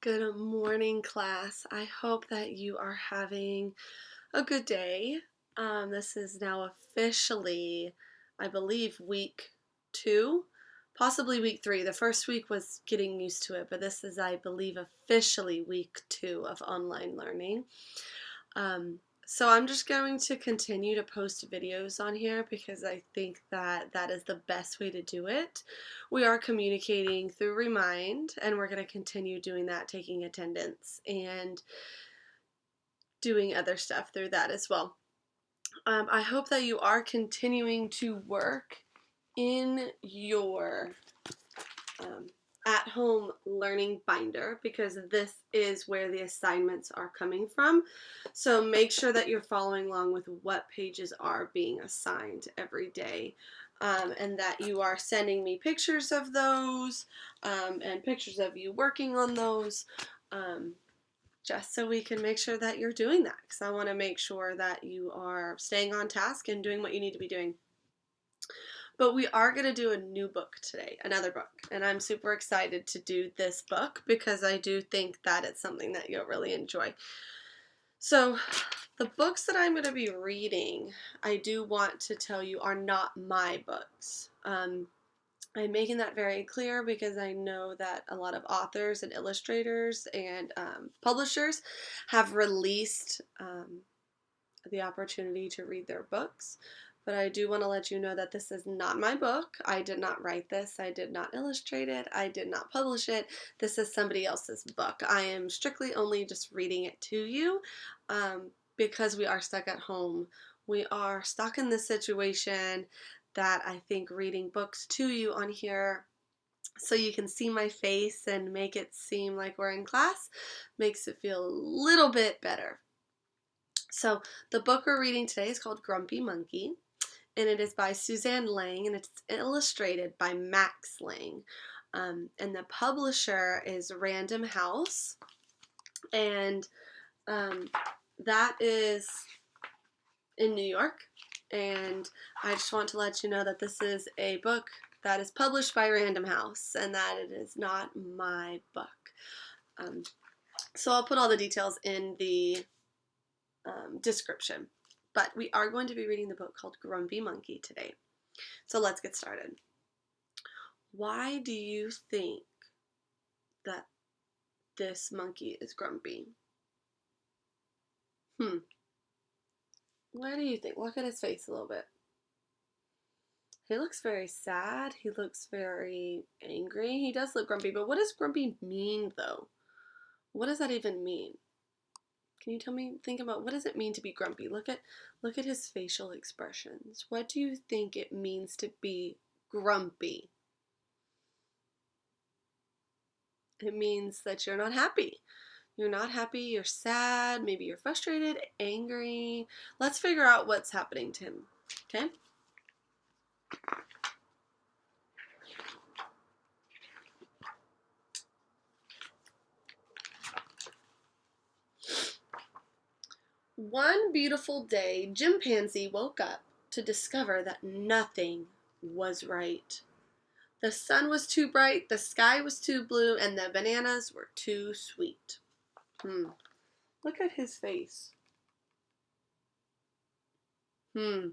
Good morning, class. I hope that you are having a good day. This is now officially, I believe, week 2, possibly week 3. The first week was getting used to it, but this is, I believe, officially week 2 of online learning. So I'm just going to continue to post videos on here because I think that is the best way to do it. We are communicating through Remind, and we're going to continue doing that, taking attendance and doing other stuff through that as well. I hope that you are continuing to work in your at-home learning binder because this is where the assignments are coming from. So make sure that you're following along with what pages are being assigned every day. And that you are sending me pictures of those and pictures of you working on those, just so we can make sure that you're doing that, because I want to make sure that you are staying on task and doing what you need to be doing. But we are going to do a new book today, another book, and I'm super excited to do this book because I do think that it's something that you'll really enjoy. So the books that I'm going to be reading, I do want to tell you, are not my books. I'm making that very clear because I know that a lot of authors and illustrators and publishers have released the opportunity to read their books. But I do want to let you know that this is not my book. I did not write this. I did not illustrate it. I did not publish it. This is somebody else's book. I am strictly only just reading it to you because we are stuck at home. We are stuck in this situation that I think reading books to you on here so you can see my face and make it seem like we're in class makes it feel a little bit better. So the book we're reading today is called Grumpy Monkey, and it is by Suzanne Lang, and it's illustrated by Max Lang. And the publisher is Random House, and that is in New York. And I just want to let you know that this is a book that is published by Random House, and that it is not my book. So I'll put all the details in the description. But we are going to be reading the book called Grumpy Monkey today. So let's get started. Why do you think that this monkey is grumpy? Why do you think? Look at his face a little bit. He looks very sad. He looks very angry. He does look grumpy, but what does grumpy mean, though? What does that even mean? Can you tell me? Think about, what does it mean to be grumpy? Look at his facial expressions. What do you think it means to be grumpy? It means that you're not happy. You're not happy, you're sad, maybe you're frustrated, angry. Let's figure out what's happening to him, okay? One beautiful day, Chimpanzee woke up to discover that nothing was right. The sun was too bright, the sky was too blue, and the bananas were too sweet. Look at his face. He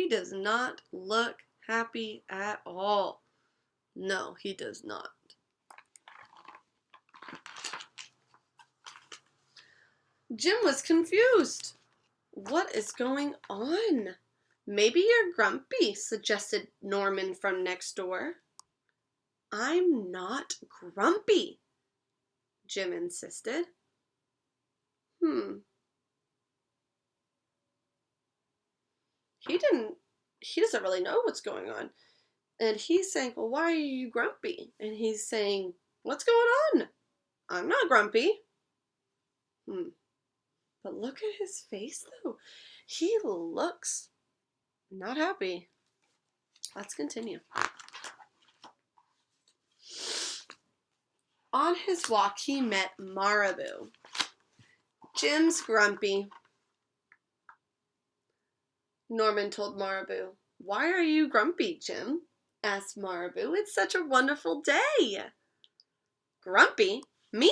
does not look happy at all. No, he does not. Jim was confused. What is going on? Maybe you're grumpy, suggested Norman from next door. I'm not grumpy, Jim insisted. He doesn't really know what's going on. And he's saying, well, why are you grumpy? And he's saying, what's going on? I'm not grumpy. But look at his face, though. He looks not happy. Let's continue. On his walk, he met Marabou. Jim's grumpy, Norman told Marabou. Why are you grumpy, Jim? Asked Marabou. It's such a wonderful day. Grumpy? Me?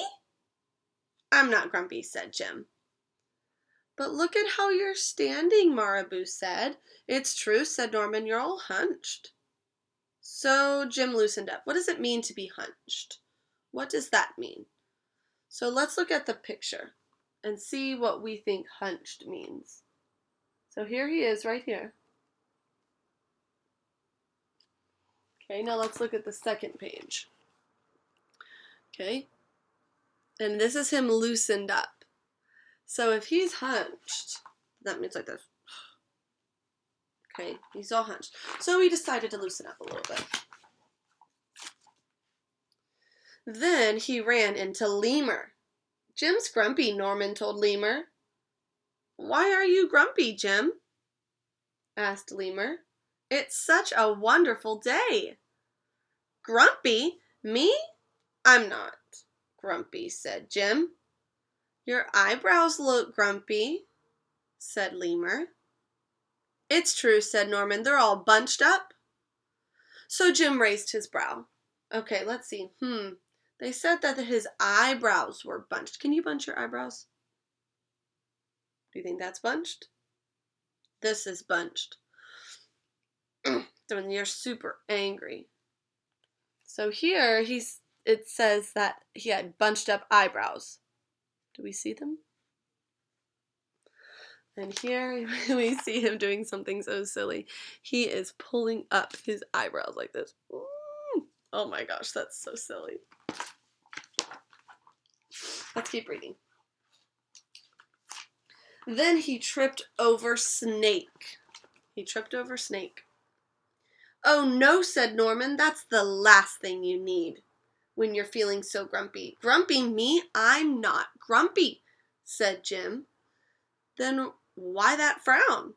I'm not grumpy, said Jim. But look at how you're standing, Marabou said. It's true, said Norman, you're all hunched. So Jim loosened up. What does it mean to be hunched? What does that mean? So let's look at the picture and see what we think hunched means. So here he is right here. Okay, now let's look at the second page. Okay, and this is him loosened up. So if he's hunched, that means like this. Okay, he's all hunched. So he decided to loosen up a little bit. Then he ran into Lemur. Jim's grumpy, Norman told Lemur. Why are you grumpy, Jim? Asked Lemur. It's such a wonderful day. Grumpy? Me? I'm not grumpy, said Jim. Your eyebrows look grumpy, said Lemur. It's true, said Norman. They're all bunched up. So Jim raised his brow. Okay, let's see. They said that his eyebrows were bunched. Can you bunch your eyebrows? Do you think that's bunched? This is bunched. So when you're super angry. So here it says that he had bunched up eyebrows. Do we see them? And here we see him doing something so silly. He is pulling up his eyebrows like this. Oh my gosh, that's so silly. Let's keep reading. Then he tripped over Snake. He tripped over Snake. Oh no, said Norman, that's the last thing you need when you're feeling so grumpy. Grumpy me? I'm not grumpy, said Jim. Then why that frown?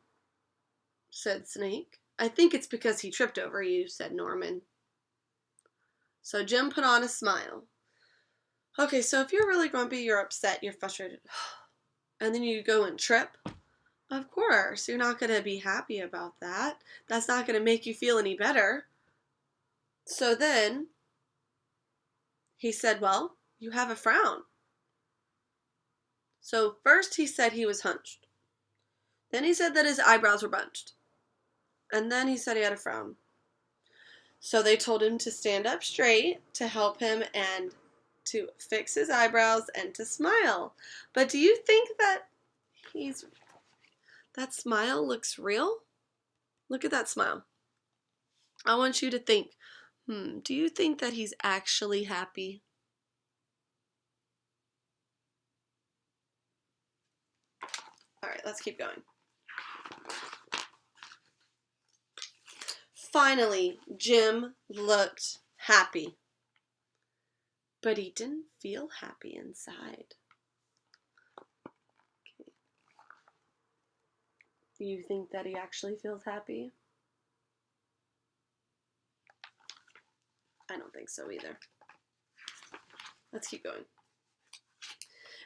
Said Snake. I think it's because he tripped over you, said Norman. So Jim put on a smile. Okay, so if you're really grumpy, you're upset, you're frustrated, and then you go and trip, of course, you're not going to be happy about that. That's not going to make you feel any better. So then he said, well, you have a frown. So first he said he was hunched. Then he said that his eyebrows were bunched. And then he said he had a frown. So they told him to stand up straight to help him and to fix his eyebrows and to smile. But do you think that that smile looks real? Look at that smile. I want you to think, do you think that he's actually happy? All right, let's keep going. Finally, Jim looked happy. But he didn't feel happy inside. Okay. Do you think that he actually feels happy? I don't think so either. Let's keep going.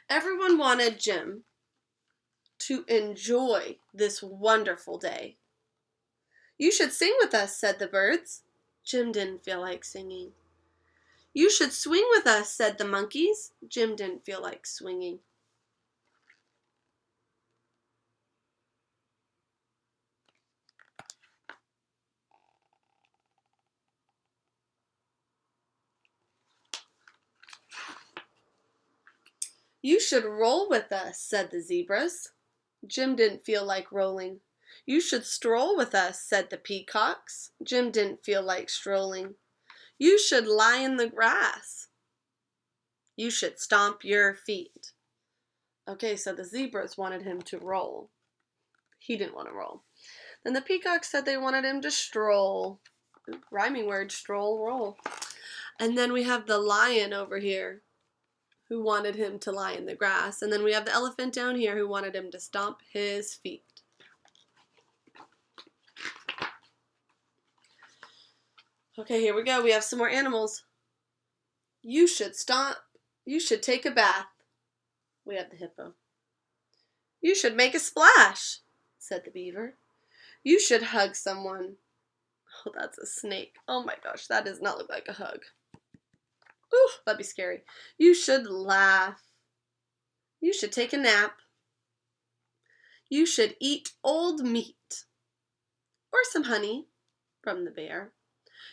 Everyone wanted Jim to enjoy this wonderful day. You should sing with us, said the birds. Jim didn't feel like singing. You should swing with us, said the monkeys. Jim didn't feel like swinging. You should roll with us, said the zebras. Jim didn't feel like rolling. You should stroll with us, said the peacocks. Jim didn't feel like strolling. You should lie in the grass. You should stomp your feet. Okay, so the zebras wanted him to roll. He didn't want to roll. Then the peacocks said they wanted him to stroll. Rhyming word, stroll, roll. And then we have the lion over here who wanted him to lie in the grass. And then we have the elephant down here who wanted him to stomp his feet. Okay, here we go. We have some more animals. You should stomp. You should take a bath. We have the hippo. You should make a splash, said the beaver. You should hug someone. Oh, that's a snake. Oh my gosh, that does not look like a hug. Ooh, that'd be scary. You should laugh. You should take a nap. You should eat old meat or some honey from the bear.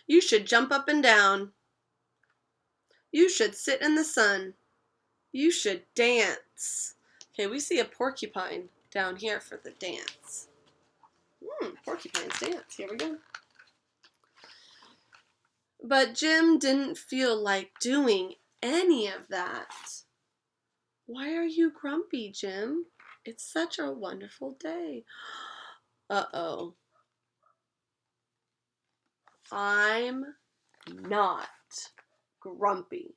You should jump up and down. You should sit in the sun. You should dance. Okay, we see a porcupine down here for the dance. Porcupines dance. Here we go. But Jim didn't feel like doing any of that. Why are you grumpy, Jim? It's such a wonderful day. Uh-oh. I'm not grumpy.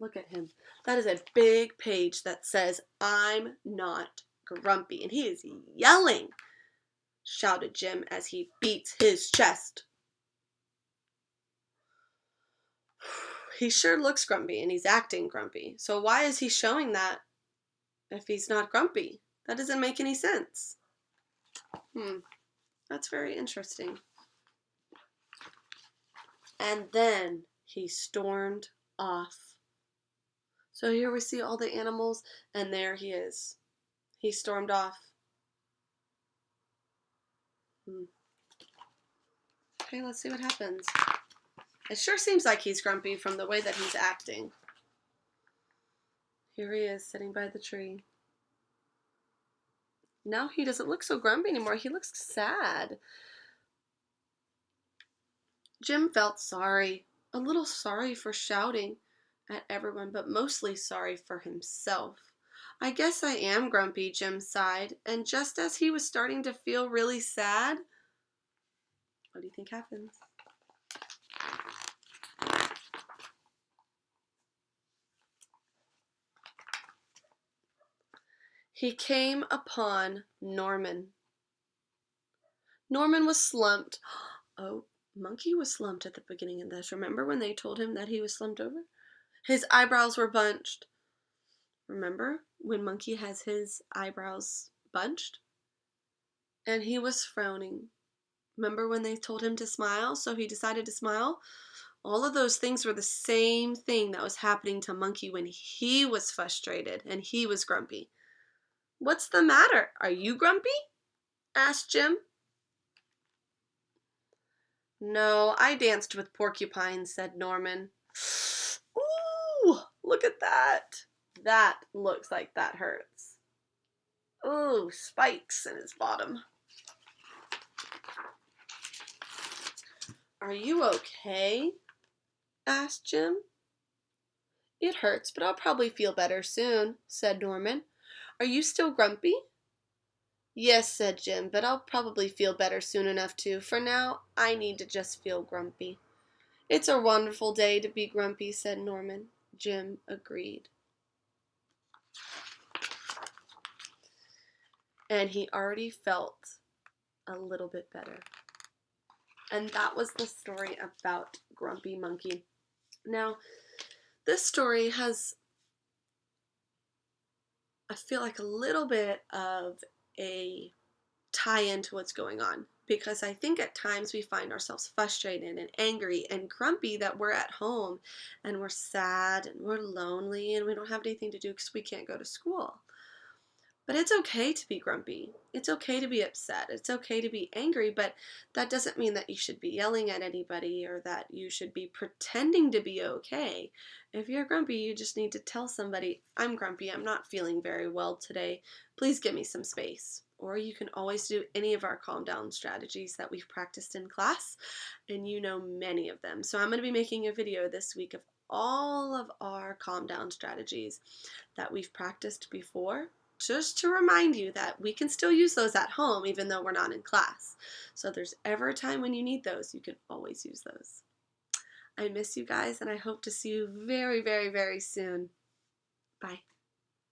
Look at him. That is a big page that says, I'm not grumpy. And he is yelling, shouted Jim as he beats his chest. He sure looks grumpy and he's acting grumpy. So why is he showing that if he's not grumpy? That doesn't make any sense. That's very interesting. And then he stormed off. So here we see all the animals, and there he is. He stormed off. Okay, let's see what happens. It sure seems like he's grumpy from the way that he's acting. Here he is, sitting by the tree. Now he doesn't look so grumpy anymore. He looks sad. Jim felt sorry. A little sorry for shouting at everyone, but mostly sorry for himself. I guess I am grumpy, Jim sighed, and just as he was starting to feel really sad, what do you think happens? He came upon Norman. Norman was slumped. Oh, Monkey was slumped at the beginning of this. Remember when they told him that he was slumped over? His eyebrows were bunched. Remember when Monkey has his eyebrows bunched? And he was frowning. Remember when they told him to smile, so he decided to smile? All of those things were the same thing that was happening to Monkey when he was frustrated and he was grumpy. What's the matter? Are you grumpy? Asked Jim. No, I danced with porcupines, said Norman. Ooh, look at that. That looks like that hurts. Ooh, spikes in his bottom. Are you okay? Asked Jim. It hurts, but I'll probably feel better soon, said Norman. Are you still grumpy? Yes, said Jim, but I'll probably feel better soon enough too. For now, I need to just feel grumpy. It's a wonderful day to be grumpy, said Norman. Jim agreed. And he already felt a little bit better. And that was the story about Grumpy Monkey. Now, this story has, I feel like, a little bit of a tie-in to what's going on. Because I think at times we find ourselves frustrated and angry and grumpy that we're at home and we're sad and we're lonely and we don't have anything to do because we can't go to school. But it's okay to be grumpy. It's okay to be upset. It's okay to be angry, but that doesn't mean that you should be yelling at anybody or that you should be pretending to be okay. If you're grumpy, you just need to tell somebody, I'm grumpy, I'm not feeling very well today. Please give me some space. Or you can always do any of our calm down strategies that we've practiced in class, and you know many of them. So I'm going to be making a video this week of all of our calm down strategies that we've practiced before, just to remind you that we can still use those at home even though we're not in class. So if there's ever a time when you need those, you can always use those. I miss you guys, and I hope to see you very, very, very soon. Bye.